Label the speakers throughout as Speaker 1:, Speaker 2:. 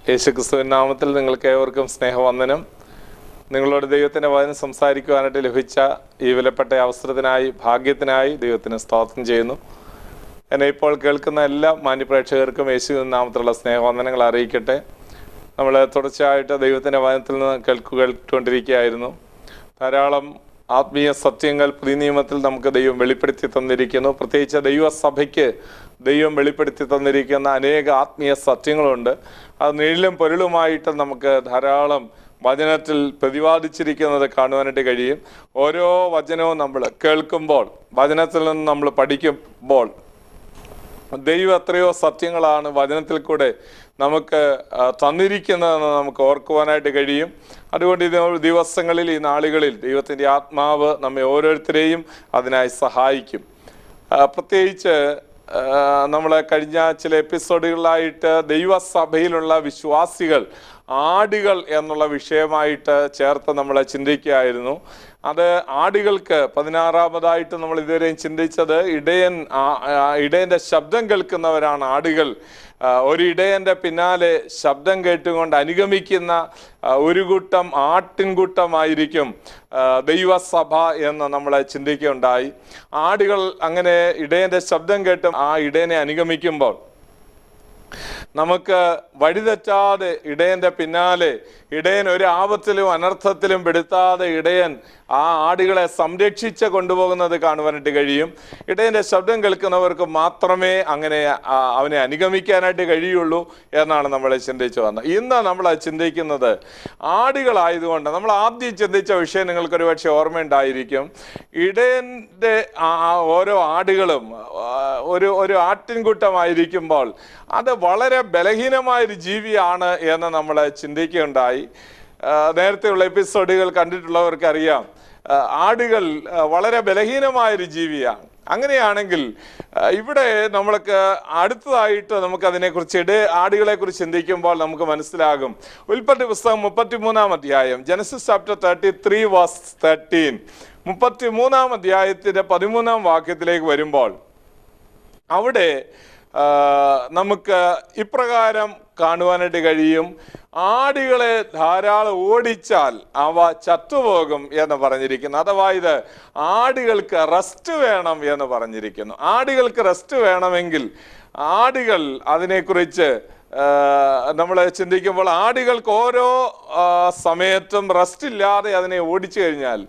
Speaker 1: യേശുക്രിസ്തുവിൻ നാമത്തിൽ നിങ്ങൾക്ക് ഏവർക്കും സ്നേഹവന്ദനം. നിങ്ങളോട് ദൈവത്തിൻ്റെ വചനം സംസാരിക്കുവാനായിട്ട് ലഭിച്ച ഈ വിലപ്പെട്ട അവസരത്തിനായി, ഭാഗ്യത്തിനായി ദൈവത്തിന് സ്തോത്രം ചെയ്യുന്നു. എന്നെ ഇപ്പോൾ കേൾക്കുന്ന എല്ലാ മാന്യപ്രേക്ഷകർക്കും യേശുവിൻ നാമത്തിലുള്ള സ്നേഹവന്ദനങ്ങൾ അറിയിക്കട്ടെ. നമ്മൾ തുടർച്ചയായിട്ട് ദൈവത്തിൻ്റെ വചനത്തിൽ നിന്ന് കേട്ടുകൊണ്ടിരിക്കുകയായിരുന്നു. ധാരാളം ആത്മീയ സത്യങ്ങൾ പുതിയ നിയമത്തിൽ നമുക്ക് ദൈവം വെളിപ്പെടുത്തി തന്നിരിക്കുന്നു. പ്രത്യേകിച്ച് ദൈവസഭയ്ക്ക് ദൈവം വെളിപ്പെടുത്തി തന്നിരിക്കുന്ന അനേക ആത്മീയ സത്യങ്ങളുണ്ട്. അത് നിഴലും പൊരുളുമായിട്ട് നമുക്ക് ധാരാളം വചനത്തിൽ പ്രതിപാദിച്ചിരിക്കുന്നത് കാണുവാനായിട്ട് കഴിയും. ഓരോ വചനവും നമ്മൾ കേൾക്കുമ്പോൾ, വചനത്തിൽ നിന്ന് നമ്മൾ പഠിക്കുമ്പോൾ ദൈവം എത്രയോ സത്യങ്ങളാണ് വചനത്തിൽ കൂടെ നമുക്ക് തന്നിരിക്കുന്നതെന്ന് നമുക്ക് ഓർക്കുവാനായിട്ട് കഴിയും. അതുകൊണ്ട് ഈ ദിവസങ്ങളിൽ, ഈ നാളുകളിൽ ദൈവത്തിൻ്റെ ആത്മാവ് നമ്മെ ഓരോരുത്തരെയും അതിനായി സഹായിക്കും. പ്രത്യേകിച്ച് നമ്മൾ കഴിഞ്ഞ ചില എപ്പിസോഡുകളിലായിട്ട് ദൈവസഭയിലുള്ള വിശ്വാസികൾ ആടുകൾ എന്നുള്ള വിഷയമായിട്ട് ചേർത്ത് നമ്മൾ ചിന്തിക്കുകയായിരുന്നു. അത് ആടുകൾക്ക് 16-ാമതായിട്ട് നമ്മൾ ഇതുവരെയും ചിന്തിച്ചത് ഇടയൻ്റെ ശബ്ദം കേൾക്കുന്നവരാണ് ആടുകൾ. ഒരു ഇടയൻ്റെ പിന്നാലെ ശബ്ദം കേട്ടുകൊണ്ട് അനുഗമിക്കുന്ന ഒരു കൂട്ടം ആട്ടിൻകൂട്ടമായിരിക്കും ദൈവസഭ എന്ന് നമ്മൾ ചിന്തിക്കുകയുണ്ടായി. ആടുകൾ അങ്ങനെ ഇടയൻ്റെ ശബ്ദം കേട്ടും ആ ഇടയനെ അനുഗമിക്കുമ്പോൾ നമുക്ക് വഴിതെറ്റാതെ ഇടയൻ്റെ പിന്നാലെ, ഇടയൻ ഒരു ആപത്തിലും അനർത്ഥത്തിലും പെടുത്താതെ ഇടയൻ ആ ആടുകളെ സംരക്ഷിച്ച് കൊണ്ടുപോകുന്നത് കാണുവാനായിട്ട് കഴിയും. ഇടയൻ്റെ ശബ്ദം കേൾക്കുന്നവർക്ക് മാത്രമേ അങ്ങനെ അവനെ അനുഗമിക്കാനായിട്ട് കഴിയുള്ളൂ എന്നാണ് നമ്മൾ ചിന്തിച്ചു വന്നത്. ഇന്ന് നമ്മൾ ചിന്തിക്കുന്നത് ആടുകളായതുകൊണ്ട് നമ്മൾ ആദ്യം ചിന്തിച്ച വിഷയം നിങ്ങൾക്കൊരു പക്ഷേ ഓർമ്മയുണ്ടായിരിക്കും. ഇടയൻ്റെ ഓരോ ആടുകളും ഒരു ആട്ടിൻകൂട്ടമായിരിക്കുമ്പോൾ അത് വളരെ ബലഹീനമായൊരു ജീവിയാണ് എന്ന് നമ്മൾ ചിന്തിക്കുകയുണ്ടായി. നേരത്തെയുള്ള എപ്പിസോഡുകൾ കണ്ടിട്ടുള്ളവർക്കറിയാം, ആടുകൾ വളരെ ബലഹീനമായൊരു ജീവിയാണ്. അങ്ങനെയാണെങ്കിൽ ഇവിടെ നമ്മൾക്ക് അടുത്തതായിട്ട് നമുക്കതിനെക്കുറിച്ച് ആടുകളെ കുറിച്ച് ചിന്തിക്കുമ്പോൾ നമുക്ക് മനസ്സിലാകും. ഉൽപ്പത്തി പുസ്തകം 33-ാം അധ്യായം, ജനസിസ് ചാപ്റ്റർ 33 വേഴ്സ് 13, 33-ാം അധ്യായത്തിൻ്റെ 13-ാം വാക്യത്തിലേക്ക് വരുമ്പോൾ അവിടെ നമുക്ക് ഇപ്രകാരം കാണുവാനായിട്ട് കഴിയും. ആടുകളെ ധാരാളം ഓടിച്ചാൽ അവ ചത്തുപോകും എന്ന് പറഞ്ഞിരിക്കുന്നു. അഥവാ ഇത് ആടുകൾക്ക് റെസ്റ്റ് വേണം എന്ന് പറഞ്ഞിരിക്കുന്നു. ആടുകൾക്ക് റെസ്റ്റ് വേണമെങ്കിൽ ആടുകൾ അതിനെക്കുറിച്ച് നമ്മൾ ചിന്തിക്കുമ്പോൾ ആടുകൾക്ക് ഓരോ സമയത്തും റെസ്റ്റ് ഇല്ലാതെ അതിനെ ഓടിച്ചു കഴിഞ്ഞാൽ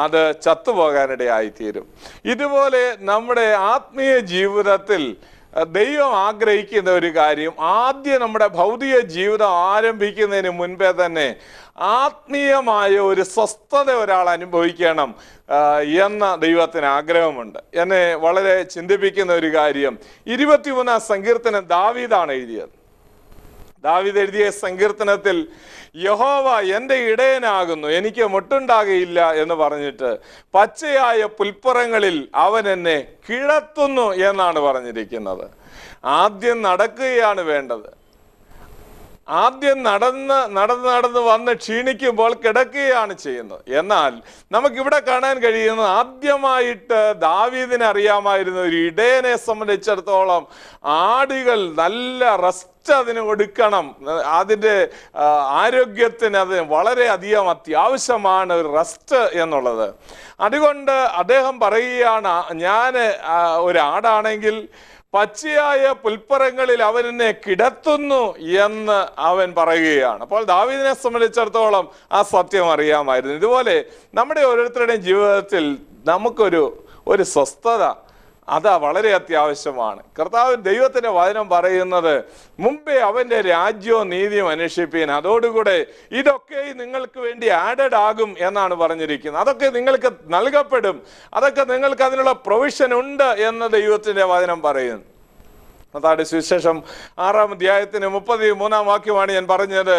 Speaker 1: അത് ചത്തുപോകാനിടയായിത്തീരും. ഇതുപോലെ നമ്മുടെ ആത്മീയ ജീവിതത്തിൽ ദൈവം ആഗ്രഹിക്കുന്ന ഒരു കാര്യം, ആദ്യം നമ്മുടെ ഭൗതിക ജീവിതം ആരംഭിക്കുന്നതിന് മുൻപേ തന്നെ ആത്മീയമായ ഒരു സ്വസ്ഥത ഒരാൾ അനുഭവിക്കണം എന്ന ദൈവത്തിന് ആഗ്രഹമുണ്ട്. എന്നെ വളരെ ചിന്തിപ്പിക്കുന്ന ഒരു കാര്യം, 23-ാം സങ്കീർത്തനം ദാവീദാണ് എഴുതിയത്. ദാവീദ് എഴുതിയ സങ്കീർത്തനത്തിൽ യഹോവ എൻ്റെ ഇടയനാകുന്നു, എനിക്ക് മുട്ടുണ്ടാകയില്ല എന്ന് പറഞ്ഞിട്ട് പച്ചയായ പുൽപ്പുറങ്ങളിൽ അവൻ എന്നെ കിടത്തുന്നു എന്നാണ് പറഞ്ഞിരിക്കുന്നത്. ആദ്യം നടക്കുകയാണ് വേണ്ടത്. ആദ്യം നടന്ന് വന്ന് ക്ഷീണിക്കുമ്പോൾ കിടക്കുകയാണ് ചെയ്യുന്നത്. എന്നാൽ നമുക്കിവിടെ കാണാൻ കഴിയുന്നത്, ആദ്യമായിട്ട് ദാവീദിന് അറിയാമായിരുന്ന ഒരു ഇടയനെ സംബന്ധിച്ചിടത്തോളം ആടുകൾ നല്ല റെസ്റ്റ് അതിന് കൊടുക്കണം. അതിൻ്റെ ആരോഗ്യത്തിന് അത് വളരെയധികം അത്യാവശ്യമാണ് ഒരു റെസ്റ്റ് എന്നുള്ളത്. അതുകൊണ്ട് അദ്ദേഹം പറയുകയാണ്, ഞാൻ ഒരാടാണെങ്കിൽ പച്ചയായ പുൽപ്പുറങ്ങളിൽ അവൻ എന്നെ കിടത്തുന്നു എന്ന് അവൻ പറയുകയാണ്. അപ്പോൾ ദാവീദിനെ സംബന്ധിച്ചിടത്തോളം ആ സത്യം അറിയാമായിരുന്നു. ഇതുപോലെ നമ്മുടെ ഓരോരുത്തരുടെയും ജീവിതത്തിൽ നമുക്കൊരു സ്വസ്ഥത അതാ വളരെ അത്യാവശ്യമാണ്. കർത്താവ് ദൈവത്തിൻ്റെ വചനം പറയുന്നത്, മുമ്പേ അവൻ്റെ രാജ്യവും നീതിയും അന്വേഷിപ്പീൻ, അതോടുകൂടെ ഇതൊക്കെ നിങ്ങൾക്ക് വേണ്ടി ആഡഡ് ആകും എന്നാണ് പറഞ്ഞിരിക്കുന്നത്. അതൊക്കെ നിങ്ങൾക്ക് നൽകപ്പെടും, അതൊക്കെ നിങ്ങൾക്ക് അതിനുള്ള പ്രൊവിഷൻ ഉണ്ട് എന്ന് ദൈവത്തിൻ്റെ വചനം പറയുന്നു. അതാണ് സുവിശേഷം 6-ാം അധ്യായത്തിന് 33-ാം വാക്യമാണ് ഞാൻ പറഞ്ഞത്.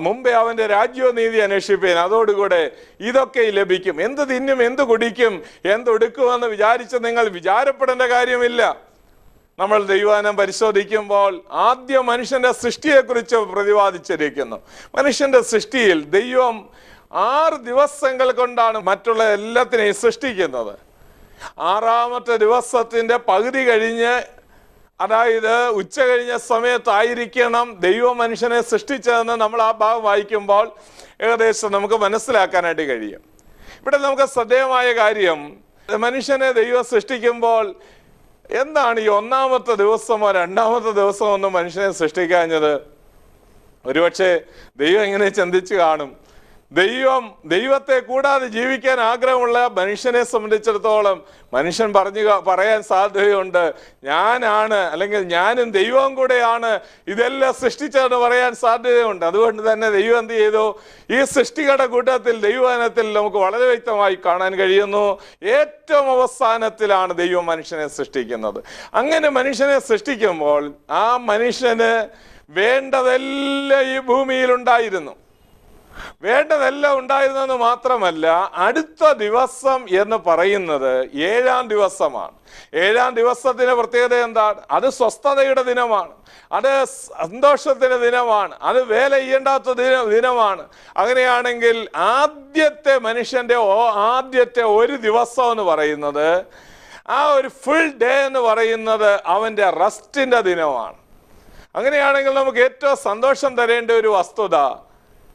Speaker 1: മുമ്പേ അവൻ്റെ രാജ്യവും നീതി അന്വേഷിപ്പീൻ, അതോടുകൂടെ ഇതൊക്കെ ലഭിക്കും. എന്ത് തിന്നും, എന്ത് കുടിക്കും, എന്തൊടുക്കുമെന്ന് വിചാരിച്ച് നിങ്ങൾ വിചാരപ്പെടേണ്ട കാര്യമില്ല. നമ്മൾ ദൈവവചനം പരിശോധിക്കുമ്പോൾ ആദ്യം മനുഷ്യന്റെ സൃഷ്ടിയെക്കുറിച്ച് പ്രതിപാദിച്ചിരിക്കുന്നു. മനുഷ്യന്റെ സൃഷ്ടിയിൽ ദൈവം 6 ദിവസങ്ങൾ കൊണ്ടാണ് മറ്റുള്ള എല്ലാത്തിനെയും സൃഷ്ടിക്കുന്നത്. 6-ാമത്തെ ദിവസത്തിൻ്റെ പകുതി കഴിഞ്ഞ് അതായത് ഉച്ച കഴിഞ്ഞ സമയത്തായിരിക്കണം ദൈവം മനുഷ്യനെ സൃഷ്ടിച്ചതെന്ന് നമ്മൾ ആ ഭാഗം വായിക്കുമ്പോൾ ഏകദേശം നമുക്ക് മനസ്സിലാക്കാനായിട്ട് കഴിയും. ഇവിടെ നമുക്ക് ശ്രദ്ധേയമായ കാര്യം, മനുഷ്യനെ ദൈവം സൃഷ്ടിക്കുമ്പോൾ എന്താണ് ഈ ഒന്നാമത്തെ ദിവസമോ രണ്ടാമത്തെ ദിവസമോ ഒന്നും മനുഷ്യനെ സൃഷ്ടിക്കാഞ്ഞത്? ഒരുപക്ഷെ ദൈവം എങ്ങനെ ചിന്തിച്ചു കാണും? ദൈവത്തെ കൂടാതെ ജീവിക്കാൻ ആഗ്രഹമുള്ള മനുഷ്യനെ സംബന്ധിച്ചിടത്തോളം മനുഷ്യൻ പറയാൻ സാധ്യതയുണ്ട്, ഞാനാണ്, അല്ലെങ്കിൽ ഞാനും ദൈവവും കൂടെയാണ് ഇതെല്ലാം സൃഷ്ടിച്ചതെന്ന് പറയാൻ സാധ്യതയുണ്ട്. അതുകൊണ്ട് തന്നെ ദൈവം എന്ത് ചെയ്തു? ഈ സൃഷ്ടികളുടെ കൂട്ടത്തിൽ ദൈവവചനത്തിൽ നമുക്ക് വളരെ വ്യക്തമായി കാണാൻ കഴിയുന്നു, ഏറ്റവും അവസാനത്തിലാണ് ദൈവം മനുഷ്യനെ സൃഷ്ടിക്കുന്നത്. അങ്ങനെ മനുഷ്യനെ സൃഷ്ടിക്കുമ്പോൾ ആ മനുഷ്യന് വേണ്ടതെല്ലാം ഈ ഭൂമിയിൽ ഉണ്ടായിരുന്നു. വേണ്ടതെല്ലാം ഉണ്ടായിരുന്നെന്ന് മാത്രമല്ല, അടുത്ത ദിവസം എന്ന് പറയുന്നത് 7-ാം ദിവസമാണ്. 7-ാം ദിവസത്തിന്റെ പ്രത്യേകത എന്താണ്? അത് സ്വസ്ഥതയുടെ ദിനമാണ്, അത് സന്തോഷത്തിന്റെ ദിനമാണ്, അത് വേല ചെയ്യേണ്ടാത്ത ദിനമാണ്. അങ്ങനെയാണെങ്കിൽ മനുഷ്യന്റെ ആദ്യത്തെ ഒരു ദിവസം എന്ന് പറയുന്നത്, ആ ഒരു ഫുൾ ഡേ എന്ന് പറയുന്നത് അവന്റെ റെസ്റ്റിന്റെ ദിനമാണ്. അങ്ങനെയാണെങ്കിൽ നമുക്ക് ഏറ്റവും സന്തോഷം തരേണ്ട ഒരു വസ്തുത,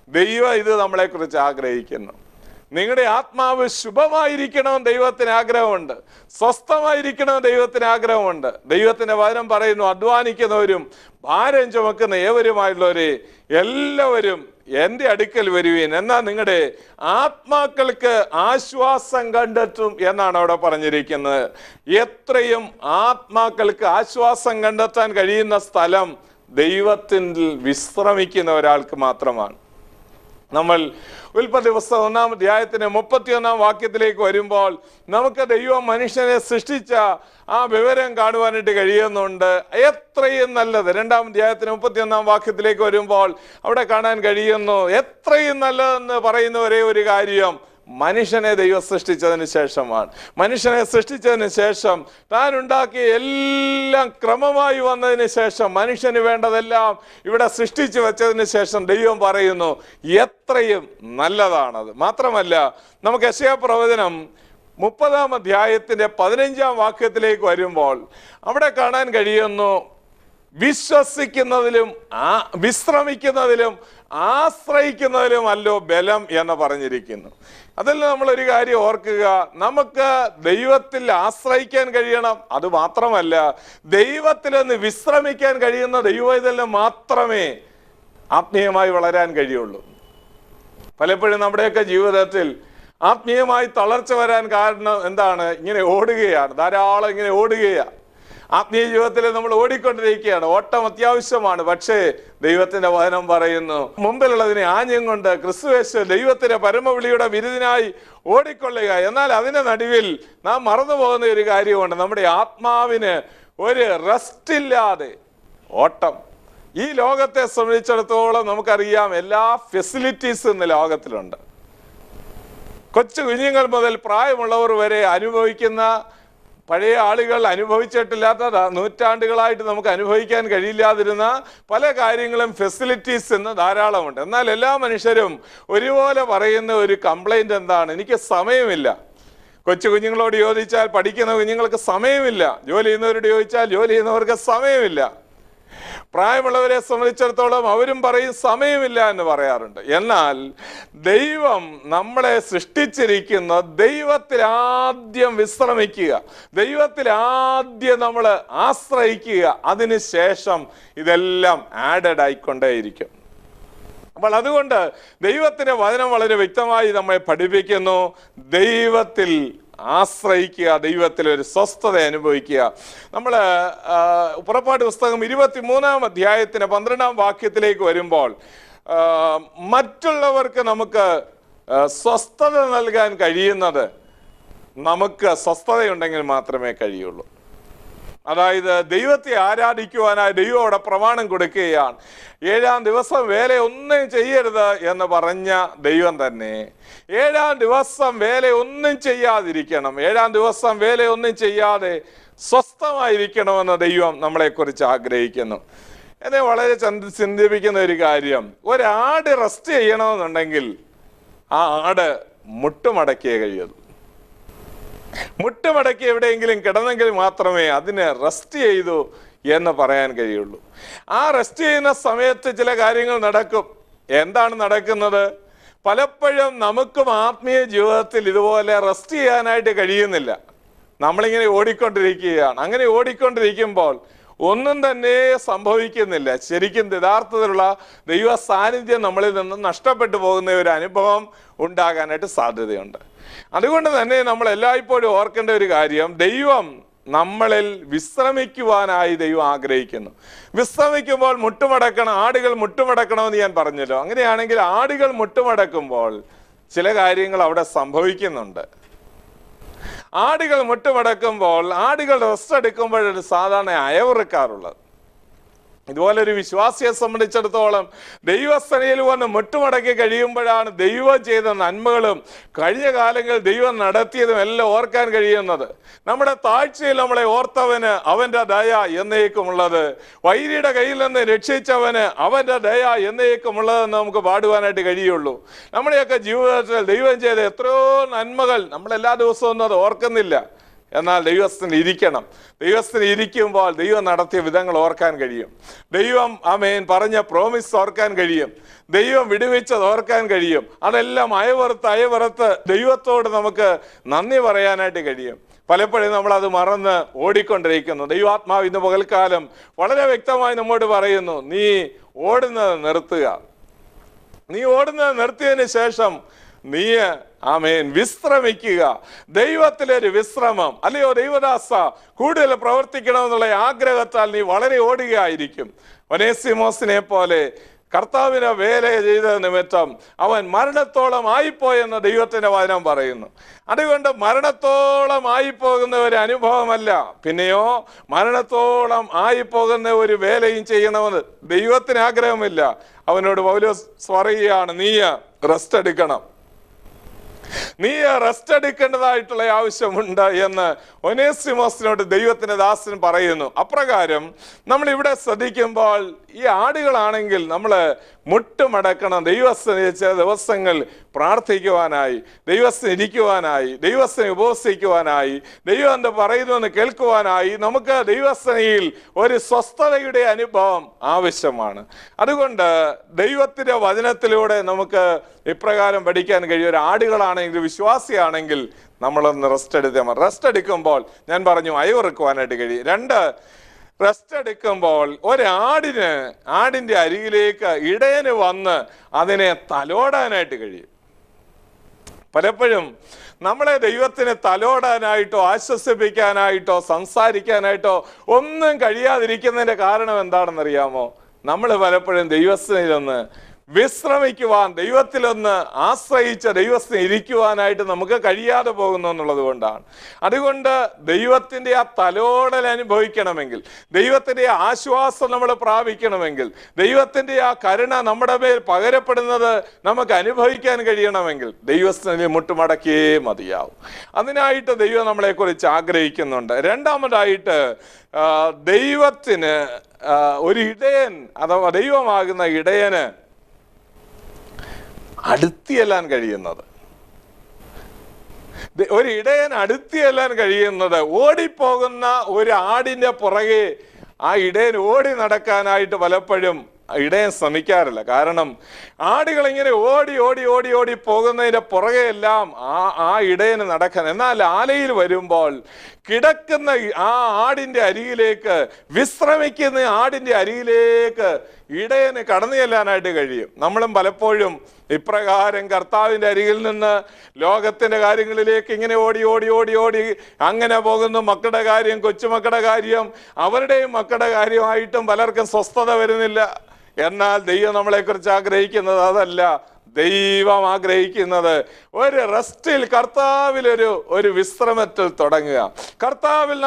Speaker 1: ദൈവം ഇത് നമ്മളെ കുറിച്ച് ആഗ്രഹിക്കുന്നു. നിങ്ങളുടെ ആത്മാവ് ശുഭമായിരിക്കണമെന്ന് ദൈവത്തിന് ആഗ്രഹമുണ്ട്, സ്വസ്ഥമായിരിക്കണമെന്ന് ദൈവത്തിന് ആഗ്രഹമുണ്ട്. ദൈവത്തിന്റെ വചനം പറയുന്നു, അധ്വാനിക്കുന്നവരും ഭാരം ചുമക്കുന്ന ഏവരുമായുള്ളവരെ എല്ലാവരും എൻ്റെ അടുക്കൽ വരുവീൻ, എന്നാൽ നിങ്ങളുടെ ആത്മാക്കൾക്ക് ആശ്വാസം കണ്ടെത്തും എന്നാണ് അവിടെ പറഞ്ഞിരിക്കുന്നത്. എത്രയും ആത്മാക്കൾക്ക് ആശ്വാസം കണ്ടെത്താൻ കഴിയുന്ന സ്ഥലം ദൈവത്തിൽ വിശ്രമിക്കുന്ന ഒരാൾക്ക് മാത്രമാണ്. നമ്മൾ ഉൽപ്പത്തി പുസ്തകം 1-ാം അധ്യായത്തിന് 31-ാം വാക്യത്തിലേക്ക് വരുമ്പോൾ നമുക്ക് ദൈവം മനുഷ്യനെ സൃഷ്ടിച്ച ആ വിവരം കാണുവാനായിട്ട് കഴിയുന്നുണ്ട്. എത്രയും നല്ലത്. 2-ാം അധ്യായത്തിന് 31-ാം വാക്യത്തിലേക്ക് വരുമ്പോൾ അവിടെ കാണാൻ കഴിയുന്നു, എത്രയും നല്ലതെന്ന് പറയുന്ന ഒരേ ഒരു കാര്യം മനുഷ്യനെ ദൈവം സൃഷ്ടിച്ചതിന് ശേഷമാണ്. മനുഷ്യനെ സൃഷ്ടിച്ചതിന് ശേഷം താൻ ഉണ്ടാക്കിയ എല്ലാം ക്രമമായി വന്നതിന് ശേഷം, മനുഷ്യന് വേണ്ടതെല്ലാം ഇവിടെ സൃഷ്ടിച്ചു വെച്ചതിന് ശേഷം ദൈവം പറയുന്നു എത്രയും നല്ലതാണത്. മാത്രമല്ല, നമുക്ക് യെശയ്യാ പ്രവചനം 30-ാം അധ്യായത്തിന്റെ 15-ാം വാക്യത്തിലേക്ക് വരുമ്പോൾ അവിടെ കാണാൻ കഴിയുന്നു, വിശ്വസിക്കുന്നതിലും വിശ്രമിക്കുന്നതിലും ആശ്രയിക്കുന്നതിലും അല്ലോ ബലം എന്ന് പറഞ്ഞിരിക്കുന്നു. അതിൽ നമ്മളൊരു കാര്യം ഓർക്കുക, നമുക്ക് ദൈവത്തിൽ ആശ്രയിക്കാൻ കഴിയണം. അത് മാത്രമല്ല, ദൈവത്തിൽ നിന്ന് വിശ്രമിക്കാൻ കഴിയുന്ന ദൈവത്തിൽ മാത്രമേ ആത്മീയമായി വളരാൻ കഴിയുള്ളൂ. പലപ്പോഴും നമ്മുടെയൊക്കെ ജീവിതത്തിൽ ആത്മീയമായി തളർച്ച വരാൻ കാരണം എന്താണ്? ഇങ്ങനെ ഓടുകയാണ്, ധാരാളം ഇങ്ങനെ ഓടുകയാണ്. ആത്മീയ ജീവിതത്തിൽ നമ്മൾ ഓടിക്കൊണ്ടിരിക്കുകയാണ്. ഓട്ടം അത്യാവശ്യമാണ്, പക്ഷേ ദൈവത്തിന്റെ വചനം പറയുന്നു, മുമ്പിലുള്ളതിനെ ആഞ്ഞും കൊണ്ട് ക്രിസ്തുയേശു ദൈവത്തിന്റെ പരമവിളിയുടെ വിരുദിനായി ഓടിക്കൊള്ളുക. എന്നാൽ അതിന്റെ നടുവിൽ നാം മറന്നു പോകുന്ന ഒരു കാര്യമുണ്ട്, നമ്മുടെ ആത്മാവിന് ഒരു റെസ്റ്റ് ഇല്ലാതെ ഓട്ടം. ഈ ലോകത്തെ സംബന്ധിച്ചിടത്തോളം നമുക്കറിയാം, എല്ലാ ഫെസിലിറ്റീസും ഇന്ന് ലോകത്തിലുണ്ട്. കൊച്ചു കുഞ്ഞുങ്ങൾ മുതൽ പ്രായമുള്ളവർ വരെ അനുഭവിക്കുന്ന, പഴയ ആളുകൾ അനുഭവിച്ചിട്ടില്ലാത്ത, നൂറ്റാണ്ടുകളായിട്ട് നമുക്ക് അനുഭവിക്കാൻ കഴിയില്ലാതിരുന്ന പല കാര്യങ്ങളും ഫെസിലിറ്റീസ് ഇന്ന് ധാരാളമുണ്ട്. എന്നാൽ എല്ലാ മനുഷ്യരും ഒരുപോലെ പറയുന്ന ഒരു കംപ്ലൈന്റ് എന്താണ്? എനിക്ക് സമയമില്ല. കൊച്ചു കുഞ്ഞുങ്ങളോട് ചോദിച്ചാൽ പഠിക്കുന്ന കുഞ്ഞുങ്ങൾക്ക് സമയമില്ല, ജോലി ചെയ്യുന്നവരോട് ചോദിച്ചാൽ ജോലി ചെയ്യുന്നവർക്ക് സമയമില്ല. പ്രായമുള്ളവരെ സംബന്ധിച്ചിടത്തോളം അവരും പറയും സമയമില്ല എന്ന് പറയാറുണ്ട്. എന്നാൽ ദൈവം നമ്മളെ സൃഷ്ടിച്ചിരിക്കുന്ന ദൈവത്തിൽ ആദ്യം വിശ്രമിക്കുക, ദൈവത്തിൽ ആദ്യം നമ്മൾ ആശ്രയിക്കുക, അതിനുശേഷം ഇതെല്ലാം ആഡഡ് ആയിക്കൊണ്ടേയിരിക്കും. അപ്പോൾ അതുകൊണ്ട് ദൈവത്തിന്റെ വചനം വളരെ വ്യക്തമായി നമ്മെ പഠിപ്പിക്കുന്നു, ദൈവത്തിൽ ആശ്രയിക്കുക, ദൈവത്തിൽ ഒരു സ്വസ്ഥത അനുഭവിക്കുക. നമ്മൾ പുറപ്പാട് പുസ്തകം 23-ാം അധ്യായത്തിന് 12-ാം വാക്യത്തിലേക്ക് വരുമ്പോൾ മറ്റുള്ളവർക്ക് നമുക്ക് സ്വസ്ഥത നൽകാൻ കഴിയുന്നത് നമുക്ക് സ്വസ്ഥതയുണ്ടെങ്കിൽ മാത്രമേ കഴിയുള്ളൂ. അതായത് ദൈവത്തെ ആരാധിക്കുവാനായി ദൈവം അവിടെ പ്രമാണം കൊടുക്കുകയാണ്. 7-ാം ദിവസം വേല ഒന്നും ചെയ്യരുത് എന്ന് പറഞ്ഞ ദൈവം തന്നെ 7-ാം ദിവസം വേല ഒന്നും ചെയ്യാതിരിക്കണം, 7-ാം ദിവസം വേല ഒന്നും ചെയ്യാതെ സ്വസ്ഥമായിരിക്കണമെന്ന് ദൈവം നമ്മളെക്കുറിച്ച് ആഗ്രഹിക്കുന്നു. എന്നെ വളരെ ചിന്തിപ്പിക്കുന്ന ഒരു കാര്യം, ഒരാട് റെസ്റ്റ് ചെയ്യണമെന്നുണ്ടെങ്കിൽ ആ ആട് മുട്ടുമടക്കിയേ കഴിയുള്ളൂ. മുട്ടുമടക്കി എവിടെയെങ്കിലും കിടന്നെങ്കിൽ മാത്രമേ അതിന് റെസ്റ്റ് ചെയ്തു എന്ന് പറയാൻ കഴിയുള്ളൂ. ആ റെസ്റ്റ് ചെയ്യുന്ന സമയത്ത് ചില കാര്യങ്ങൾ നടക്കും. എന്താണ് നടക്കുന്നത്? പലപ്പോഴും നമുക്കും ആത്മീയ ജീവിതത്തിൽ ഇതുപോലെ റെസ്റ്റ് ചെയ്യാനായിട്ട് കഴിയുന്നില്ല. നമ്മളിങ്ങനെ ഓടിക്കൊണ്ടിരിക്കുകയാണ്. അങ്ങനെ ഓടിക്കൊണ്ടിരിക്കുമ്പോൾ ഒന്നും തന്നെ സംഭവിക്കുന്നില്ല. ശരിക്കും യഥാർത്ഥത്തിലുള്ള ദൈവ സാന്നിധ്യം നമ്മളിൽ നിന്ന് നഷ്ടപ്പെട്ടു പോകുന്ന ഒരു അനുഭവം ഉണ്ടാകാനായിട്ട് സാധ്യതയുണ്ട്. അതുകൊണ്ട് തന്നെ നമ്മൾ എല്ലായ്പ്പോഴും ഓർക്കേണ്ട ഒരു കാര്യം, ദൈവം നമ്മളിൽ വിശ്രമിക്കുവാനായി ദൈവം ആഗ്രഹിക്കുന്നു. വിശ്രമിക്കുമ്പോൾ മുട്ടുമടക്കണം, ആടുകൾ മുട്ടുമടക്കണമെന്ന് ഞാൻ പറഞ്ഞല്ലോ. അങ്ങനെയാണെങ്കിൽ ആടുകൾ മുട്ടുമടക്കുമ്പോൾ ചില കാര്യങ്ങൾ അവിടെ സംഭവിക്കുന്നുണ്ട്. ആടുകൾ മുട്ടുമടക്കുമ്പോൾ, ആടുകൾ റെസ്റ്റ് എടുക്കുമ്പോഴൊരു സാധാരണ അയവിറക്കാറുള്ളത്. ഇതുപോലെ ഒരു വിശ്വാസിയെ സംബന്ധിച്ചിടത്തോളം ദൈവസനയിൽ വന്ന് മുട്ടുമടക്കി കഴിയുമ്പോഴാണ് ദൈവം ചെയ്ത നന്മകളും കഴിഞ്ഞ കാലങ്ങളിൽ ദൈവം നടത്തിയതും എല്ലാം ഓർക്കാൻ കഴിയുന്നത്. നമ്മുടെ താഴ്ചയിൽ നമ്മളെ ഓർത്തവന് അവന്റെ ദയ എന്നേക്കുമുള്ളത്, വൈരിയുടെ കയ്യിൽ നിന്ന് രക്ഷിച്ചവന് അവന്റെ ദയ എന്നേക്കുമുള്ളതെന്ന് നമുക്ക് പാടുവാനായിട്ട് കഴിയുള്ളൂ. നമ്മുടെയൊക്കെ ജീവിതത്തിൽ ദൈവം ചെയ്ത എത്രയോ നന്മകൾ നമ്മൾ എല്ലാ ദിവസവും ഒന്നും അത് ഓർക്കുന്നില്ല. എന്നാൽ ദൈവസ്ഥന് ഇരിക്കണം. ദൈവസ്ഥന് ഇരിക്കുമ്പോൾ ദൈവം നടത്തിയ വിധങ്ങൾ ഓർക്കാൻ കഴിയും. ദൈവം പറഞ്ഞ പ്രോമിസ് ഓർക്കാൻ കഴിയും. ദൈവം വിടുവിച്ചത് ഓർക്കാൻ കഴിയും. അതെല്ലാം അയവറുത്ത് ദൈവത്തോട് നമുക്ക് നന്ദി പറയാനായിട്ട് കഴിയും. പലപ്പോഴും നമ്മളത് മറന്ന് ഓടിക്കൊണ്ടിരിക്കുന്നു. ദൈവാത്മാവ് ഇന്ന് പകൽക്കാലം വളരെ വ്യക്തമായി നമ്മോട് പറയുന്നു, നീ ഓടുന്നത് നിർത്തുക. നീ ഓടുന്നത് നിർത്തിയതിന് ശേഷം നീ വിശ്രമിക്കുക. ദൈവത്തിലൊരു വിശ്രമം. അല്ലയോ ദൈവദാസ, കൂടുതൽ പ്രവർത്തിക്കണമെന്നുള്ള ആഗ്രഹത്താൽ നീ വളരെ ഓടുകയായിരിക്കും. ഒനേസിമോസിനെ പോലെ കർത്താവിനെ വേല ചെയ്ത നിമിത്തം അവൻ മരണത്തോളം ആയിപ്പോയെന്ന് ദൈവത്തിന്റെ വചനം പറയുന്നു. അതുകൊണ്ട് മരണത്തോളം ആയിപ്പോകുന്ന ഒരു അനുഭവമല്ല, പിന്നെയോ മരണത്തോളം ആയിപ്പോകുന്ന ഒരു വേലയും ചെയ്യണമെന്ന് ദൈവത്തിന് ആഗ്രഹമില്ല. അവനോട് പൗലോസ് പറയുകയാണ്, നീ റെസ്റ്റ് എടുക്കണം, നീ റെസ്റ്റ് എടുക്കേണ്ടതായിട്ടുള്ള ആവശ്യമുണ്ട് എന്ന് ഒനേസിമോസിനോട് ദൈവത്തിന്റെ ദാസൻ പറയുന്നു. അപ്രകാരം നമ്മൾ ഇവിടെ ശ്രദ്ധിക്കുമ്പോൾ ഈ ആടുകളാണെങ്കിൽ നമ്മൾ മുട്ടുമടക്കണം. ദൈവസ്ഥന് ചില ദിവസങ്ങൾ പ്രാർത്ഥിക്കുവാനായി, ദൈവസ്ഥന് ഇരിക്കുവാനായി, ദൈവസ്ഥനെ ഉപവസിക്കുവാനായി, ദൈവം എന്ത് പറയുന്നുവെന്ന് കേൾക്കുവാനായി നമുക്ക് ദൈവസ്ഥനയിൽ ഒരു സ്വസ്ഥതയുടെ അനുഭവം ആവശ്യമാണ്. അതുകൊണ്ട് ദൈവത്തിന്റെ വചനത്തിലൂടെ നമുക്ക് ഇപ്രകാരം പഠിക്കാൻ കഴിയും. ഒരു ആടുകളാണെങ്കിൽ, വിശ്വാസിയാണെങ്കിൽ നമ്മളൊന്ന് റെസ്റ്റ് എടുത്താൽ മതി. റെസ്റ്റ് എടുക്കുമ്പോൾ ഞാൻ പറഞ്ഞു അയവിറക്കുവാനായിട്ട് കഴിയും. 2, റെസ്റ്റ് എടുക്കുമ്പോൾ ആടിന്റെ അരികിലേക്ക് ഇടയന് വന്ന് അതിനെ തലോടാനായിട്ട് കഴിയും. പലപ്പോഴും നമ്മളെ ദൈവത്തിന് തലോടാനായിട്ടോ ആശ്വസിപ്പിക്കാനായിട്ടോ സംസാരിക്കാനായിട്ടോ ഒന്നും കഴിയാതിരിക്കുന്നതിന്റെ കാരണം എന്താണെന്നറിയാമോ? നമ്മൾ പലപ്പോഴും ദൈവസ്ഥനിലൊന്ന് വിശ്രമിക്കുവാൻ, ദൈവത്തിലൊന്ന് ആശ്രയിച്ച ദൈവസ്ഥന് ഇരിക്കുവാനായിട്ട് നമുക്ക് കഴിയാതെ പോകുന്നു എന്നുള്ളത് കൊണ്ടാണ്. അതുകൊണ്ട് ദൈവത്തിന്റെ ആ തലോടൽ അനുഭവിക്കണമെങ്കിൽ, ദൈവത്തിന്റെ ആശ്വാസം നമ്മൾ പ്രാപിക്കണമെങ്കിൽ, ദൈവത്തിന്റെ ആ കരുണ നമ്മുടെ മേൽ പകരപ്പെടുന്നത് നമുക്ക് അനുഭവിക്കാൻ കഴിയണമെങ്കിൽ ദൈവസ്ഥനിൽ മുട്ടുമടക്കിയേ മതിയാവും. അതിനായിട്ട് ദൈവം നമ്മളെ കുറിച്ച് ആഗ്രഹിക്കുന്നുണ്ട്. രണ്ടാമതായിട്ട് ദൈവത്തിന് ഒരു ഇടയൻ അഥവാ ദൈവമാകുന്ന ഇടയന് അടുത്തിയെല്ലാൻ കഴിയുന്നത്, ഒരു ഇടയൻ അടുത്തിയെല്ലാൻ കഴിയുന്നത്, ഓടിപ്പോകുന്ന ഒരു ആടിന്റെ പുറകെ ആ ഇടയൻ ഓടി നടക്കാനായിട്ട് പലപ്പോഴും ഇടയൻ ശ്രമിക്കാറില്ല. കാരണം ആടുകൾ ഇങ്ങനെ ഓടി ഓടി ഓടി ഓടി പോകുന്നതിന്റെ പുറകെ എല്ലാം ആ ഇടയന് നടക്കാൻ. എന്നാൽ ആലയിൽ വരുമ്പോൾ കിടക്കുന്ന ആ ആടിന്റെ അരികിലേക്ക്, വിശ്രമിക്കുന്ന ആടിന്റെ അരികിലേക്ക് ഇടയന് കടന്നു ചെല്ലാനായിട്ട് കഴിയും. നമ്മളും പലപ്പോഴും ഇപ്രകാരം കർത്താവിന്റെ അരികിൽ നിന്ന് ലോകത്തിന്റെ കാര്യങ്ങളിലേക്ക് ഇങ്ങനെ ഓടി ഓടി ഓടി ഓടി അങ്ങനെ പോകുന്നു. മക്കളുടെ കാര്യം, കൊച്ചുമക്കളുടെ കാര്യം, അവരുടെയും മക്കളുടെ കാര്യമായിട്ടും പലർക്കും സ്വസ്ഥത വരുന്നില്ല. എന്നാൽ ദൈവം നമ്മളെ കുറിച്ച് ആഗ്രഹിക്കുന്നത് അതല്ല. ദൈവം ആഗ്രഹിക്കുന്നത് ഒരു റെസ്റ്റിൽ, കർത്താവിൽ ഒരു വിശ്രമത്തിൽ തുടങ്ങുക. കർത്താവിൽ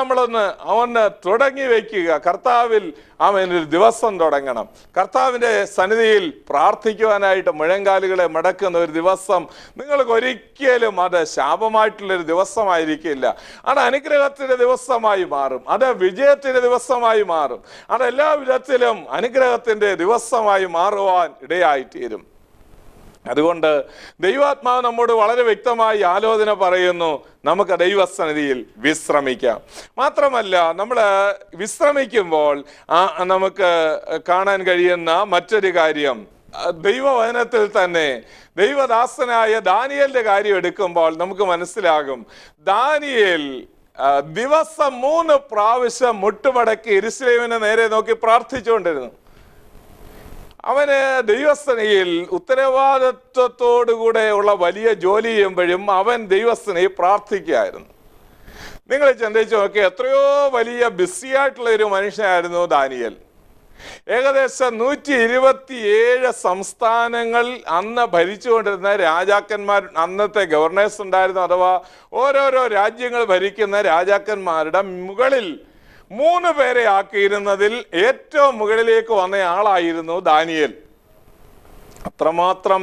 Speaker 1: അവന് തുടങ്ങി വയ്ക്കുക. കർത്താവിൽ അവനൊരു ദിവസം തുടങ്ങണം. കർത്താവിൻ്റെ സന്നിധിയിൽ പ്രാർത്ഥിക്കുവാനായിട്ട് മുഴങ്കാലുകളെ മടക്കുന്ന ഒരു ദിവസം നിങ്ങൾക്ക് ഒരിക്കലും അത് ശാപമായിട്ടുള്ളൊരു ദിവസമായിരിക്കില്ല. അത് അനുഗ്രഹത്തിന്റെ ദിവസമായി മാറും. അത് വിജയത്തിന്റെ ദിവസമായി മാറും. അതെല്ലാ വിധത്തിലും അനുഗ്രഹത്തിന്റെ ദിവസമായി മാറുവാൻ ഇടയായിത്തീരും. അതുകൊണ്ട് ദൈവാത്മാവ് നമ്മോട് വളരെ വ്യക്തമായി ആലോചന പറയുന്നു, നമുക്ക് ദൈവസന്നിധിയിൽ വിശ്രമിക്കാം. മാത്രമല്ല, നമ്മൾ വിശ്രമിക്കുമ്പോൾ നമുക്ക് കാണാൻ കഴിയുന്ന മറ്റൊരു കാര്യം, ദൈവവചനത്തിൽ തന്നെ ദൈവദാസനായ ദാനിയേലിന്റെ കാര്യം എടുക്കുമ്പോൾ നമുക്ക് മനസ്സിലാകും. ദാനിയേൽ ദിവസം 3 പ്രാവശ്യം മുട്ടുമടക്കി യെരൂശലേമിനെ നേരെ നോക്കി പ്രാർത്ഥിച്ചുകൊണ്ടിരുന്നു. അവന് ദൈവസന്നിധിയിൽ ഉത്തരവാദിത്വത്തോടുകൂടെ ഉള്ള വലിയ ജോലി ചെയ്യുമ്പോഴും അവൻ ദൈവസന്നിധിയിൽ പ്രാർത്ഥിക്കുകയായിരുന്നു. നിങ്ങൾ ചിന്തിച്ചു നോക്കി, എത്രയോ വലിയ ബിസിയായിട്ടുള്ള ഒരു മനുഷ്യനായിരുന്നു ദാനിയേൽ. ഏകദേശം 127 സംസ്ഥാനങ്ങൾ അന്ന് ഭരിച്ചുകൊണ്ടിരുന്ന രാജാക്കന്മാർ, അന്നത്തെ ഗവർണേഴ്സ് ഉണ്ടായിരുന്നു, അഥവാ ഓരോരോ രാജ്യങ്ങൾ ഭരിക്കുന്ന രാജാക്കന്മാരുടെ മുകളിൽ 3 പേരെ ആക്കിയിരുന്നതിൽ ഏറ്റവും മുകളിലേക്ക് വന്ന ആളായിരുന്നു ദാനിയേൽ. അത്രമാത്രം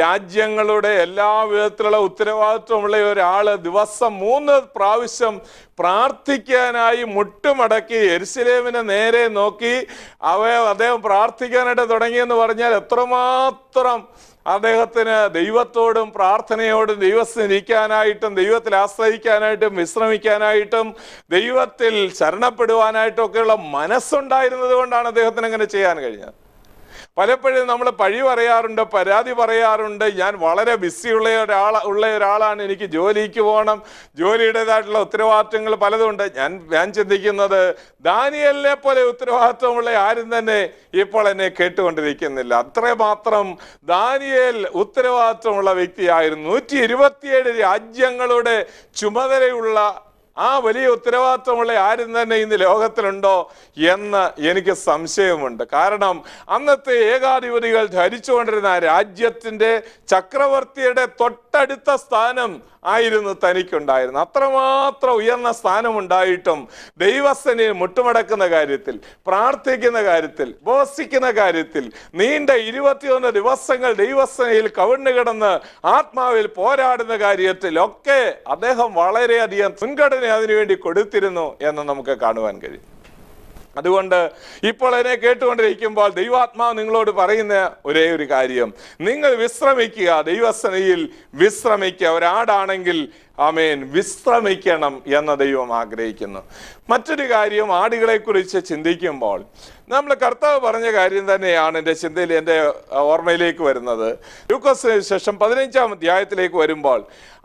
Speaker 1: രാജ്യങ്ങളുടെ എല്ലാ വിധത്തിലുള്ള ഉത്തരവാദിത്വമുള്ള ഒരാള് ദിവസം 3 പ്രാവശ്യം പ്രാർത്ഥിക്കാനായി മുട്ടുമടക്കി യെരൂശലേമിനെ നേരെ നോക്കി അദ്ദേഹം പ്രാർത്ഥിക്കാനായിട്ട് തുടങ്ങിയെന്ന് പറഞ്ഞാൽ എത്രമാത്രം അദ്ദേഹത്തിന് ദൈവത്തോടും പ്രാർത്ഥനയോടും ദൈവസ്നേഹിക്കാനായിട്ടും ദൈവത്തിൽ ആശ്രയിക്കാനായിട്ടും വിശ്രമിക്കാനായിട്ടും ദൈവത്തിൽ ശരണപ്പെടുവാനായിട്ടും ഒക്കെയുള്ള മനസ്സുണ്ടായിരുന്നത് കൊണ്ടാണ് അദ്ദേഹത്തിന് അങ്ങനെ ചെയ്യാൻ കഴിഞ്ഞത്. പലപ്പോഴും നമ്മൾ പഴി പറയാറുണ്ട്, പരാതി പറയാറുണ്ട്, ഞാൻ വളരെ ബിസി ഉള്ള ഒരാളാണ്, എനിക്ക് ജോലിക്ക് പോകണം, ജോലിയുടേതായിട്ടുള്ള ഉത്തരവാദിത്വങ്ങൾ പലതുണ്ട്. ഞാൻ ചിന്തിക്കുന്നത്, ദാനിയേലിനെ പോലെ ഉത്തരവാദിത്വമുള്ള ആരും തന്നെ ഇപ്പോൾ എന്നെ കേട്ടുകൊണ്ടിരിക്കുന്നില്ല. അത്രമാത്രം ദാനിയേൽ ഉത്തരവാദിത്വമുള്ള വ്യക്തിയായിരുന്നു. 127 രാജ്യങ്ങളുടെ ചുമതലയുള്ള ആ വലിയ ഉത്തരവാദിത്വമുള്ള ആരും തന്നെ ഇന്ന് ലോകത്തിലുണ്ടോ എന്ന് എനിക്ക് സംശയമുണ്ട്. കാരണം അന്നത്തെ ഏകാധിപതികൾ ധരിച്ചുകൊണ്ടിരുന്ന രാജ്യത്തിൻ്റെ ചക്രവർത്തിയുടെ തൊട്ടടുത്ത സ്ഥാനം ആയിരുന്നു തനിക്കുണ്ടായിരുന്നു. അത്രമാത്രം ഉയർന്ന സ്ഥാനമുണ്ടായിട്ടും ദൈവസന്നിധിയിൽ മുട്ടുമടക്കുന്ന കാര്യത്തിൽ, പ്രാർത്ഥിക്കുന്ന കാര്യത്തിൽ, ഉപവസിക്കുന്ന കാര്യത്തിൽ, നീണ്ട 21 ദിവസങ്ങൾ ദൈവസന്നിധിയിൽ കവിണ്ണുകിടന്ന് ആത്മാവിൽ പോരാടുന്ന കാര്യത്തിൽ ഒക്കെ അദ്ദേഹം വളരെയധികം മുൻഗണന അതിനുവേണ്ടി കൊടുത്തിരുന്നു എന്ന് നമുക്ക് കാണുവാൻ കഴിയും. അതുകൊണ്ട് ഇപ്പോൾ എന്നെ കേട്ടുകൊണ്ടിരിക്കുമ്പോൾ ദൈവാത്മാവ് നിങ്ങളോട് പറയുന്ന ഒരേ ഒരു കാര്യം, നിങ്ങൾ വിശ്രമിക്കുക, ദൈവസന്നിധിയിൽ വിശ്രമിക്കുക. ഒരാടാണെങ്കിൽ ആമേൻ വിശ്രമിക്കണം എന്ന് ദൈവം ആഗ്രഹിക്കുന്നു. മറ്റൊരു കാര്യം, ആടുകളെ കുറിച്ച് ചിന്തിക്കുമ്പോൾ നമ്മൾ കർത്താവ് പറഞ്ഞ കാര്യം തന്നെയാണ് എൻ്റെ ചിന്തയിൽ, എൻ്റെ ഓർമ്മയിലേക്ക് വരുന്നത്. ലൂക്കോസ് ശേഷം 15-ാം അധ്യായത്തിലേക്ക് വരുമ്പോൾ,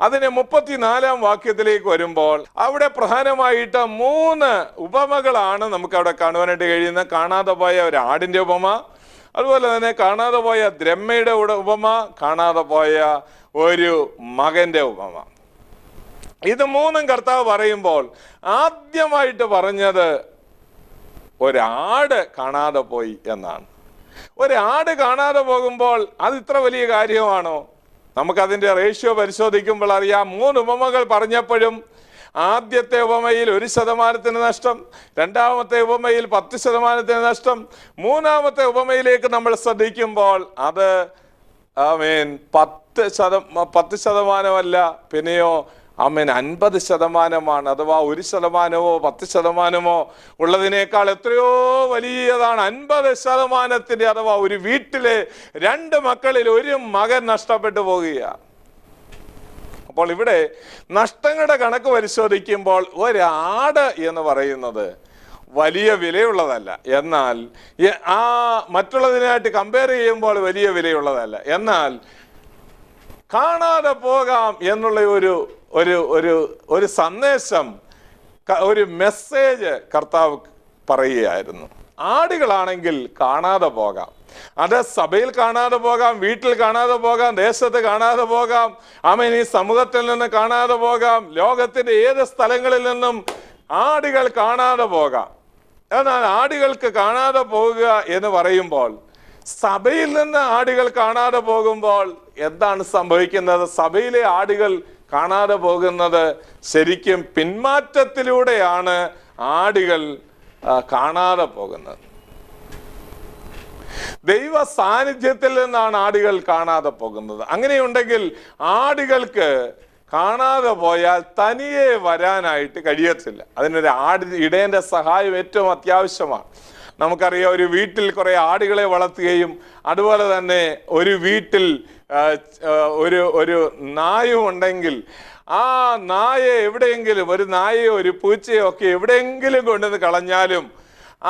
Speaker 1: അതിന് 34-ാം വാക്യത്തിലേക്ക് വരുമ്പോൾ, അവിടെ പ്രധാനമായിട്ട് 3 ഉപമകളാണ് നമുക്ക് അവിടെ കാണുവാനായിട്ട് കഴിയുന്നത്. കാണാതെ പോയ ഒരു ആടിൻ്റെ ഉപമ, അതുപോലെ തന്നെ കാണാതെ പോയ ദ്രഹ്മയുടെ ഉപമ, കാണാതെ പോയ ഒരു മകന്റെ ഉപമ. ഇത് 3ഉം കർത്താവ് പറയുമ്പോൾ ആദ്യമായിട്ട് പറഞ്ഞത് ഒരാട് കാണാതെ പോയി എന്നാണ്. ഒരാട് കാണാതെ പോകുമ്പോൾ അത് ഇത്ര വലിയ കാര്യമാണോ? നമുക്കതിൻ്റെ റേഷ്യോ പരിശോധിക്കുമ്പോൾ അറിയാം. 3 ഉപമകൾ പറഞ്ഞപ്പോഴും ആദ്യത്തെ ഉപമയിൽ 1% നഷ്ടം, രണ്ടാമത്തെ ഉപമയിൽ 10% നഷ്ടം, മൂന്നാമത്തെ ഉപമയിലേക്ക് നമ്മൾ ശ്രദ്ധിക്കുമ്പോൾ അത് 10% പിന്നെയോ 50%, അഥവാ 1%-ഓ 10%-ഓ ഉള്ളതിനേക്കാൾ എത്രയോ വലിയതാണ് 50%, അഥവാ ഒരു വീട്ടിലെ 2 മക്കളിൽ 1 മകൻ നഷ്ടപ്പെട്ടു പോകുകയാണ്. അപ്പോൾ ഇവിടെ നഷ്ടങ്ങളുടെ കണക്ക് പരിശോധിക്കുമ്പോൾ ഒരാട് എന്ന് പറയുന്നത് വലിയ വിലയുള്ളതല്ല, എന്നാൽ ആ മറ്റുള്ളതിനായിട്ട് കമ്പയർ ചെയ്യുമ്പോൾ വലിയ വിലയുള്ളതല്ല. എന്നാൽ കാണാതെ പോകാം എന്നുള്ള ഒരു സന്ദേശം, ഒരു മെസ്സേജ് കർത്താവ് പറയുകയായിരുന്നു. ആടുകളാണെങ്കിൽ കാണാതെ പോകാം, അത് സഭയിൽ കാണാതെ പോകാം, വീട്ടിൽ കാണാതെ പോകാം, ദേശത്ത് കാണാതെ പോകാം, ആമേൻ ഈ സമൂഹത്തിൽ നിന്ന് കാണാതെ പോകാം, ലോകത്തിന്റെ ഏത് സ്ഥലങ്ങളിൽ നിന്നും ആടുകൾ കാണാതെ പോകാം. എന്നാൽ ആടുകൾക്ക് കാണാതെ പോകുക എന്ന് പറയുമ്പോൾ, സഭയിൽ നിന്ന് ആടുകൾ കാണാതെ പോകുമ്പോൾ എന്താണ് സംഭവിക്കുന്നത്? സഭയിലെ ആടുകൾ കാണാതെ പോകുന്നത് ശരിക്കും പിന്മാറ്റത്തിലൂടെയാണ് ആടുകൾ കാണാതെ പോകുന്നത്. ദൈവ സാന്നിധ്യത്തിൽ നിന്നാണ് ആടുകൾ കാണാതെ പോകുന്നത്. അങ്ങനെയുണ്ടെങ്കിൽ ആടുകൾക്ക് കാണാതെ പോയാൽ തനിയെ വരാനായിട്ട് കഴിയത്തില്ല. അതിനൊരു ഇടയന്റെ സഹായം ഏറ്റവും അത്യാവശ്യമാണ്. നമുക്കറിയാം, ഒരു വീട്ടിൽ കുറെ ആടുകളെ വളർത്തുകയും അതുപോലെ തന്നെ ഒരു വീട്ടിൽ ഒരു നായും ഉണ്ടെങ്കിൽ ആ നായെ എവിടെയെങ്കിലും, ഒരു നായയോ ഒരു പൂച്ചയോ ഒക്കെ എവിടെയെങ്കിലും കൊണ്ടുവന്ന് കളഞ്ഞാലും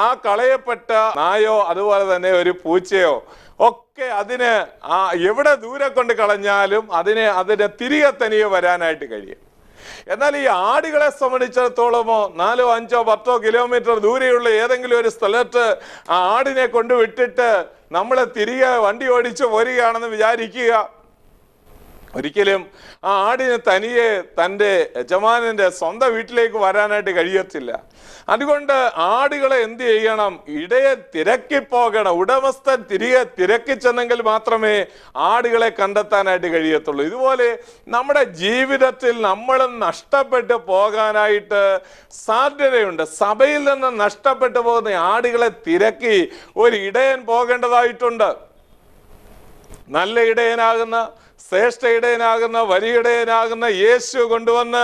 Speaker 1: ആ കളയപ്പെട്ട നായോ അതുപോലെ തന്നെ ഒരു പൂച്ചയോ ഒക്കെ അതിന് എവിടെ ദൂരെ കൊണ്ട് കളഞ്ഞാലും അതിനെ തിരികെ തനിയെ വരാനായിട്ട് കഴിയും. എന്നാൽ ഈ ആടുകളെ സംബന്ധിച്ചിടത്തോളമോ 4, 5, 10 കിലോമീറ്റർ ദൂരെയുള്ള ഏതെങ്കിലും ഒരു സ്ഥലത്ത് ആ ആടിനെ കൊണ്ടുവിട്ടിട്ട് നമ്മളെ തിരികെ വണ്ടി ഓടിച്ച് പോരുകയാണെന്ന് വിചാരിക്കുക. ഒരിക്കലും ആ ആടിന് തനിയെ തൻ്റെ യജമാനന്റെ സ്വന്തം വീട്ടിലേക്ക് വരാനായിട്ട് കഴിയത്തില്ല. അതുകൊണ്ട് ആടുകളെ എന്ത് ചെയ്യണം? ഇടയെ തിരക്കിപ്പോകണം. ഉടമസ്ഥൻ തിരികെ തിരക്കി ചെന്നെങ്കിൽ മാത്രമേ ആടുകളെ കണ്ടെത്താനായിട്ട് കഴിയത്തുള്ളൂ. ഇതുപോലെ നമ്മുടെ ജീവിതത്തിൽ നമ്മളും നഷ്ടപ്പെട്ടു പോകാനായിട്ട് സാധ്യതയുണ്ട്. സഭയിൽ നിന്ന് നഷ്ടപ്പെട്ടു പോകുന്ന ആടുകളെ തിരക്കി ഒരു ഇടയൻ പോകേണ്ടതായിട്ടുണ്ട്. നല്ല ഇടയനാകുന്ന, ശ്രേഷ്ഠ ഇടയനാകുന്ന, വലിയ ഇടയനാകുന്ന യേശു കൊണ്ടുവന്ന്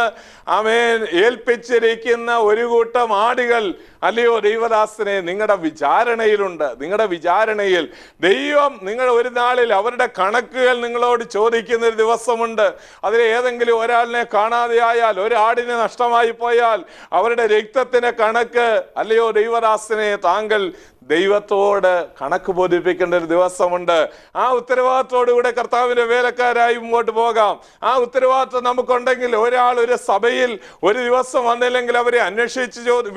Speaker 1: ഏൽപ്പിച്ചിരിക്കുന്ന ഒരു കൂട്ടം ആടുകൾ, അല്ലയോ ദൈവദാസനെ, നിങ്ങളുടെ വിചാരണയിലുണ്ട്. നിങ്ങളുടെ വിചാരണയിൽ ദൈവം ഒരു നാളിൽ അവരുടെ കണക്കുകൾ നിങ്ങളോട് ചോദിക്കുന്ന ഒരു ദിവസമുണ്ട്. അതിൽ ഏതെങ്കിലും ഒരാളിനെ കാണാതെയായാൽ, ഒരാടിനെ നഷ്ടമായി പോയാൽ അവരുടെ രക്തത്തിന്റെ കണക്ക്, അല്ലയോ ദൈവദാസനെ, താങ്കൾ ദൈവത്തോട് കണക്ക് ബോധിപ്പിക്കേണ്ട ഒരു ദിവസമുണ്ട്. ആ ഉത്തരവാദിത്തോടുകൂടെ കർത്താവിന്റെ വേലക്കാരായി മുമ്പോട്ട് പോകാം. ആ ഉത്തരവാദിത്വം നമുക്കുണ്ടെങ്കിൽ ഒരാൾ ഒരു സഭയിൽ ഒരു ദിവസം വന്നില്ലെങ്കിൽ അവരെ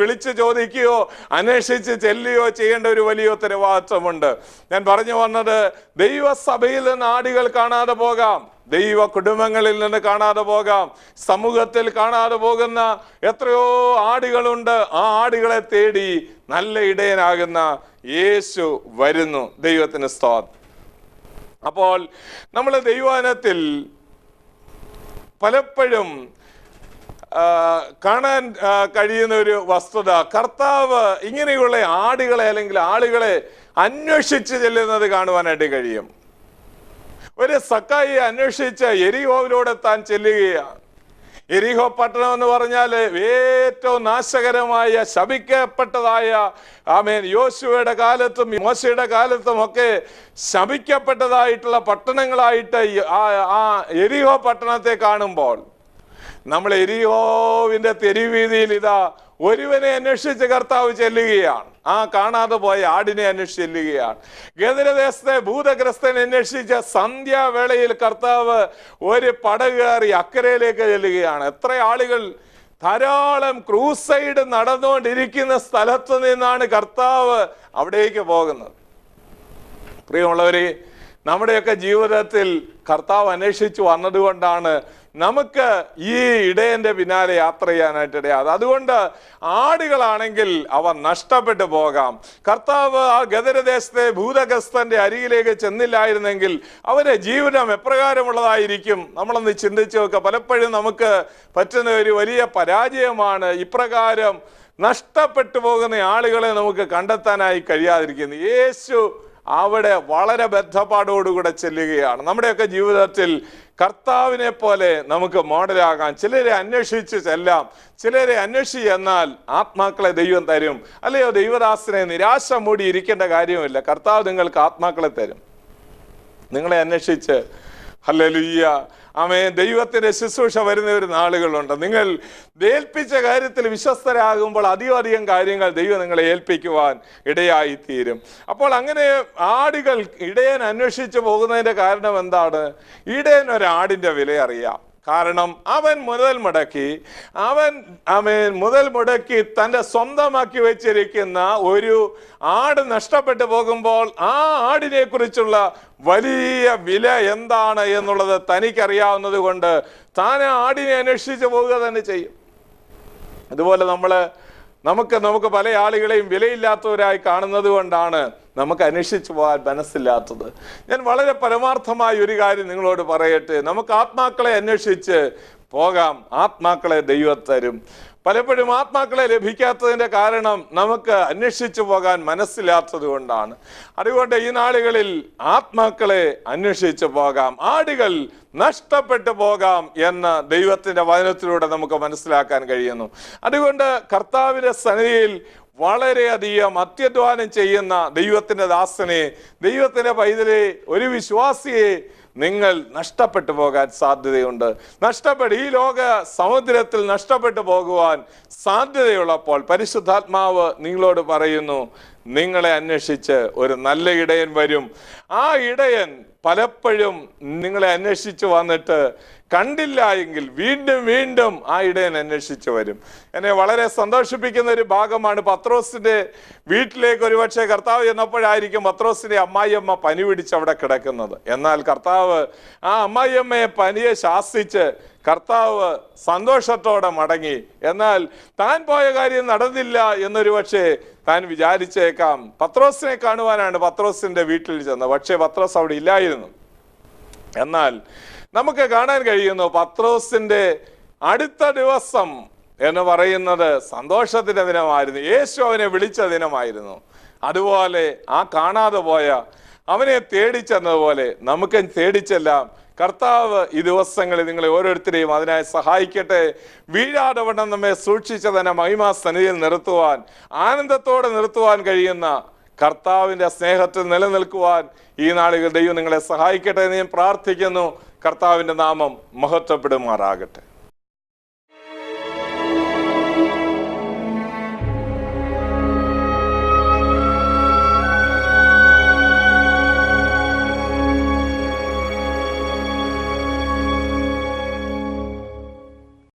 Speaker 1: വിളിച്ച് ചോദിക്കുകയോ അന്വേഷിച്ച് ചെല്ലുകയോ ചെയ്യേണ്ട ഒരു വലിയ ഉത്തരവാദിത്വമുണ്ട്. ഞാൻ പറഞ്ഞു വന്നത്, ദൈവസഭയിൽ നിന്ന് ആടുകൾ കാണാതെ പോകാം, ദൈവ കുടുംബങ്ങളിൽ നിന്ന് കാണാതെ പോകാം, സമൂഹത്തിൽ കാണാതെ പോകുന്ന എത്രയോ ആടുകളുണ്ട്. ആ ആടുകളെ തേടി നല്ല ഇടയനാകുന്ന യേശു വരുന്നു. ദൈവത്തിന് സ്തോത്രം. അപ്പോൾ നമ്മൾ ദൈവവചനത്തിൽ പലപ്പോഴും കാണാൻ കഴിയുന്ന ഒരു വസ്തുത, കർത്താവ് ഇങ്ങനെയുള്ള ആടുകളെ അല്ലെങ്കിൽ ആളുകളെ അന്വേഷിച്ച് ചെല്ലുന്നത് കാണുവാനായിട്ട് കഴിയും. ഒരു സക്കായിയെ അന്വേഷിച്ച് എരിഹോവിലൂടെ താൻ ചെല്ലുകയാണ്. എരിഹോ പട്ടണം എന്ന് പറഞ്ഞാൽ ഏറ്റവും നാശകരമായ, ശപിക്കപ്പെട്ടതായ, യോശുവയുടെ കാലത്തും മോശയുടെ കാലത്തും ഒക്കെ ശപിക്കപ്പെട്ടതായിട്ടുള്ള പട്ടണങ്ങളായിട്ട് ആ എരിഹോ പട്ടണത്തെ കാണുമ്പോൾ നമ്മൾ എരിഹോവിന്റെ തെരുവീതിയിൽ ഇതാ ഒരുവനെ അന്വേഷിച്ച് കർത്താവ് ചെല്ലുകയാണ്. കാണാതെ പോയ ആടിനെ അന്വേഷിച്ച് ചെല്ലുകയാണ്. ഗദരദേശത്തെ ഭൂതഗ്രസ്തനെ അന്വേഷിച്ച സന്ധ്യാവേളയിൽ കർത്താവ് ഒരു പടക് കയറി അക്കരയിലേക്ക് ചെല്ലുകയാണ്. എത്ര ആളുകൾ, ധാരാളം ക്രൂസൈഡ് നടന്നുകൊണ്ടിരിക്കുന്ന സ്ഥലത്ത് നിന്നാണ് കർത്താവ് അവിടേക്ക് പോകുന്നത്. പ്രിയമുള്ളവരെ, നമ്മുടെയൊക്കെ ജീവിതത്തിൽ കർത്താവ് അന്വേഷിച്ചു വന്നതുകൊണ്ടാണ് നമുക്ക് ഈ ഇടയന്റെ പിന്നാലെ യാത്ര ചെയ്യാനായിട്ട് ഇടയാതെ. അതുകൊണ്ട് ആടുകളാണെങ്കിൽ അവ നഷ്ടപ്പെട്ടു പോകാം. കർത്താവ് ആ ഗദരദേശത്തെ ഭൂതഗ്രസ്തന്റെ അരികിലേക്ക് ചെന്നില്ലായിരുന്നെങ്കിൽ അവന്റെ ജീവിതം എപ്രകാരമുള്ളതായിരിക്കും? നമ്മളൊന്ന് ചിന്തിച്ചു നോക്കുക. പലപ്പോഴും നമുക്ക് പറ്റുന്ന ഒരു വലിയ പരാജയമാണ് ഇപ്രകാരം നഷ്ടപ്പെട്ടു പോകുന്ന ആളുകളെ നമുക്ക് കണ്ടെത്താനായി കഴിയാതിരിക്കുന്നത്. യേശു അവിടെ വളരെ ബദ്ധപ്പാടോടുകൂടെ ചെല്ലുകയാണ്. നമ്മുടെയൊക്കെ ജീവിതത്തിൽ കർത്താവിനെ പോലെ നമുക്ക് മോഡലാകാം. ചിലരെ അന്വേഷിച്ച് ചെല്ലാം, ചിലരെ അന്വേഷിച്ച് എന്നാൽ ആത്മാക്കളെ ദൈവം തരും. അല്ലയോ ദൈവദാസനെ, നിരാശ മൂടി ഇരിക്കേണ്ട കാര്യമില്ല. കർത്താവ് നിങ്ങൾക്ക് ആത്മാക്കളെ തരും. നിങ്ങളെ അന്വേഷിച്ച്, ഹല്ലേലൂയ, ദൈവത്തിന്റെ ശുശ്രൂഷ വരുന്ന ഒരു നാളുകളുണ്ട്. നിങ്ങൾ ഏൽപ്പിച്ച കാര്യത്തിൽ വിശ്വസ്തരാകുമ്പോൾ അധികം കാര്യങ്ങൾ ദൈവം നിങ്ങളെ ഏൽപ്പിക്കുവാൻ ഇടയായി തീരും. അപ്പോൾ അങ്ങനെ ആടുകൾ ഇടയൻ അന്വേഷിച്ചു പോകുന്നതിന്റെ കാരണം എന്താണ്? ഇടയൻ ഒരാടിന്റെ വില അറിയാം. കാരണം അവൻ മുതൽ മുടക്കി തൻ്റെ സ്വന്തമാക്കി വെച്ചിരിക്കുന്ന ഒരു ആട് നഷ്ടപ്പെട്ടു പോകുമ്പോൾ ആ ആടിനെ കുറിച്ചുള്ള വലിയ വില എന്താണ് എന്നുള്ളത് തനിക്കറിയാവുന്നത് കൊണ്ട് താൻ ആ ആടിനെ അന്വേഷിച്ച് പോവുക തന്നെ ചെയ്യും. അതുപോലെ നമുക്ക് പല ആളുകളെയും വിലയില്ലാത്തവരായി കാണുന്നത് കൊണ്ടാണ് നമുക്ക് അന്വേഷിച്ചു പോകാൻ മനസ്സില്ലാത്തത്. ഞാൻ വളരെ പരമാർത്ഥമായ ഒരു കാര്യം നിങ്ങളോട് പറയട്ടെ. നമുക്ക് ആത്മാക്കളെ അന്വേഷിച്ച് പോകാം. ആത്മാക്കളെ ദൈവം തരും. പലപ്പോഴും ആത്മാക്കളെ ലഭിക്കാത്തതിന്റെ കാരണം നമുക്ക് അന്വേഷിച്ചു പോകാൻ മനസ്സിലാത്തത് കൊണ്ടാണ്. അതുകൊണ്ട് ഈ നാളുകളിൽ ആത്മാക്കളെ അന്വേഷിച്ചു പോകാം. ആടുകൾ നഷ്ടപ്പെട്ടു പോകാം എന്ന് ദൈവത്തിന്റെ വചനത്തിലൂടെ നമുക്ക് മനസ്സിലാക്കാൻ കഴിയുന്നു. അതുകൊണ്ട് കർത്താവിന്റെ സന്നിധിയിൽ വളരെയധികം അത്യധ്വാനം ചെയ്യുന്ന ദൈവത്തിന്റെ ദാസനെ, ദൈവത്തിന്റെ പൈതലെ, ഒരു വിശ്വാസിയെ നിങ്ങൾ നഷ്ടപ്പെട്ടു പോകാൻ സാധ്യതയുണ്ട്. ഈ ലോക സമുദ്രത്തിൽ നഷ്ടപ്പെട്ടു പോകുവാൻ സാധ്യതയുള്ളപ്പോൾ പരിശുദ്ധാത്മാവ് നിങ്ങളോട് പറയുന്നു, നിങ്ങളെ അന്വേഷിച്ച് ഒരു നല്ല ഇടയൻ വരും. ആ ഇടയൻ പലപ്പോഴും നിങ്ങളെ അന്വേഷിച്ച് വന്നിട്ട് കണ്ടില്ല എങ്കിൽ വീണ്ടും വീണ്ടും ആ ഇടയൻ അന്വേഷിച്ച് വരും. എന്നെ വളരെ സന്തോഷിപ്പിക്കുന്ന ഒരു ഭാഗമാണ്, പത്രോസിന്റെ വീട്ടിലേക്ക് ഒരുപക്ഷെ കർത്താവ് ചെന്നപ്പോഴായിരിക്കും പത്രോസിന്റെ അമ്മായിയമ്മ പനി പിടിച്ച് അവിടെ കിടക്കുന്നത്. എന്നാൽ കർത്താവ് ആ അമ്മായിയമ്മയെ പനിയെ ശാസിച്ച് കർത്താവ് സന്തോഷത്തോടെ മടങ്ങി. എന്നാൽ താൻ പോയ കാര്യം നടന്നില്ല എന്നൊരു പക്ഷേ താൻ വിചാരിച്ചേക്കാം. പത്രോസിനെ കാണുവാനാണ് പത്രോസിന്റെ വീട്ടിൽ ചെന്നത്. പക്ഷേ പത്രോസ് അവിടെ ഇല്ലായിരുന്നു. എന്നാൽ നമുക്ക് കാണാൻ കഴിയുന്നു, പത്രോസിന്റെ അടുത്ത ദിവസം എന്ന് പറയുന്നത് സന്തോഷത്തിന്റെ ദിനമായിരുന്നു. യേശു അവനെ വിളിച്ച ദിനമായിരുന്നു. അതുപോലെ ആ കാണാതെ പോയ അവനെ തേടിച്ചെന്നതുപോലെ നമുക്ക് തേടിച്ചെല്ലാം കർത്താവ് ഈ ദിവസങ്ങളിൽ നിങ്ങളെ ഓരോരുത്തരെയും അതിനായി സഹായിക്കട്ടെ. വീഴാതെ വണ്ണം നമ്മെ സൂക്ഷിച്ച തന്നെ മഹിമാ സന്നിധിയിൽ നിർത്തുവാൻ, ആനന്ദത്തോടെ നിർത്തുവാൻ കഴിയുന്ന കർത്താവിന്റെ സ്നേഹത്തിൽ നിലനിൽക്കുവാൻ ഈ നാളുകൾ ദൈവം നിങ്ങളെ സഹായിക്കട്ടെ എന്ന് ഞാൻ പ്രാർത്ഥിക്കുന്നു. കർത്താവിന്റെ നാമം മഹത്വപ്പെടുമാറാകട്ടെ.